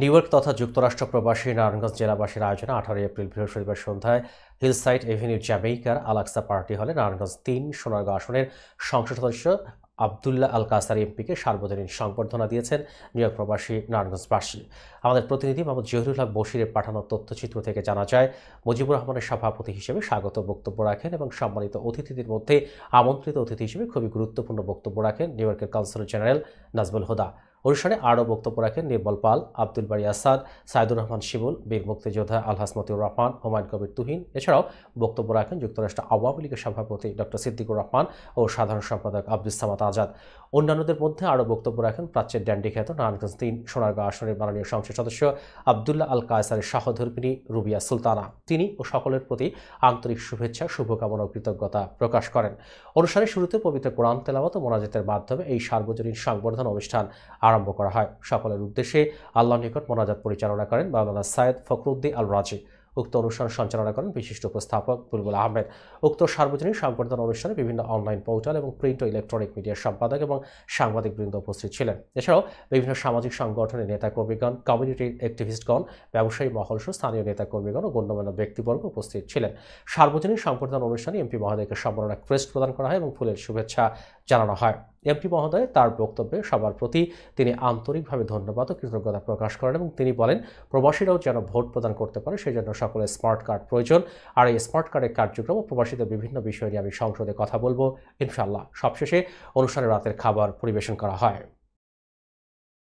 New York তথা যুক্তরাষ্ট্র প্রবাসী নারায়ণগঞ্জ জেলাবাসীর আয়োজনে 18 এপ্রিল বৃহস্পতিবার সন্ধ্যায় হিলসাইড এভিনিউ জ্যামেইকার আলাক্সা পার্টি হলে নারায়ণগঞ্জ ৩ সোনারগাঁও আসনের সংসদ সদস্য আবদুল্লাহ আল কাসারি এমপিকে সার্বজনীন সংবর্ধনা দিয়েছেন নিউ ইয়র্ক প্রবাসী নারায়ণগঞ্জবাসী। আমাদের প্রতিনিধি মোহাম্মদ জহিরুল হক বশিরের পাঠানো তথ্যচিত্র থেকে জানা যায়, মুজিবুর রহমানের সভাপতি হিসেবে স্বাগত বক্তব্য রাখেন এবং সম্মানিত অতিথিদের মধ্যে আমন্ত্রিত অতিথি হিসেবে খুবই গুরুত্বপূর্ণ বক্তব্য রাখেন নিউ ইয়র্কের কনসাল জেনারেল নাজমুল হুদা। অনুষ্ঠানে আরও বক্তব্য রাখেন নির্মল পাল, আব্দুল বারী আসাদ, সাইদুর রহমান শিমুল, বীর মুক্তিযোদ্ধা আলহাজ মতিউর রহমান, হুমায়ুন কবির তুহিন। এছাড়াও বক্তব্য রাখেন যুক্তরাষ্ট্র আওয়ামী লীগের সভাপতি ডক্টর সিদ্দিকুর রহমান ও সাধারণ সম্পাদক আব্দুস সামাদ আজাদ। অন্যান্যদের মধ্যে আরও বক্তব্য রাখেন প্রাচ্যের ড্যান্ডি খ্যাত নারায়ণগঞ্জ ৩ সোনারগাঁও আসনের মাননীয় সংসদ সদস্য আবদুল্লাহ আল কায়সারের সহধর্মিণী রুবিয়া সুলতানা। তিনি ও সকলের প্রতি আন্তরিক শুভেচ্ছা, শুভকামনা ও কৃতজ্ঞতা প্রকাশ করেন। অনুষ্ঠানের শুরুতে পবিত্র কোরআন তেলাওয়াত ও মোনাজাতের মাধ্যমে এই সার্বজনীন সংবর্ধনা অনুষ্ঠান আরম্ভ করা হয়। সকলের উদ্দেশ্যে আল্লাহর নিকট মোনাজাত পরিচালনা করেন মাওলানা সাইয়দ ফখরুদ্দিন আল রাজি। উক্ত অনুষ্ঠান সঞ্চালনা করেন বিশিষ্ট উপস্থাপক বুলবুল আহমেদ। উক্ত সার্বজনীন সংবর্ধনা অনুষ্ঠানে বিভিন্ন অনলাইন পোর্টাল এবং প্রিন্ট ও ইলেকট্রনিক মিডিয়ার সম্পাদক এবং সাংবাদিকবৃন্দ উপস্থিত ছিলেন। এছাড়াও বিভিন্ন সামাজিক সংগঠনের নেতাকর্মীগণ, কমিউনিটি অ্যাক্টিভিস্টগণ, ব্যবসায়ী মহল সহ স্থানীয় নেতাকর্মীগণ ও গণ্যমান্য ব্যক্তিবর্গ উপস্থিত ছিলেন। সার্বজনীন সংবর্ধনা অনুষ্ঠানে এমপি মহোদয়কে সম্মাননা ক্রেস্ট প্রদান করা হয় এবং ফুলের শুভেচ্ছা জানানো হয়। এমপি মহোদয় তার বক্তব্যে সবার প্রতি তিনি আন্তরিকভাবে ধন্যবাদ ও কৃতজ্ঞতা প্রকাশ করেন এবং তিনি বলেন, প্রবাসীরাও যেন ভোট প্রদান করতে পারে সেই জন্য সকলের স্মার্ট কার্ড প্রয়োজন। আর এই স্মার্ট কার্ডের কার্যক্রম ও প্রবাসীদের বিভিন্ন বিষয় নিয়ে আমি সংসদে কথা বলবো ইনশাআল্লাহ। সবশেষে অনুষ্ঠানে রাতের খাবার পরিবেশন করা হয়।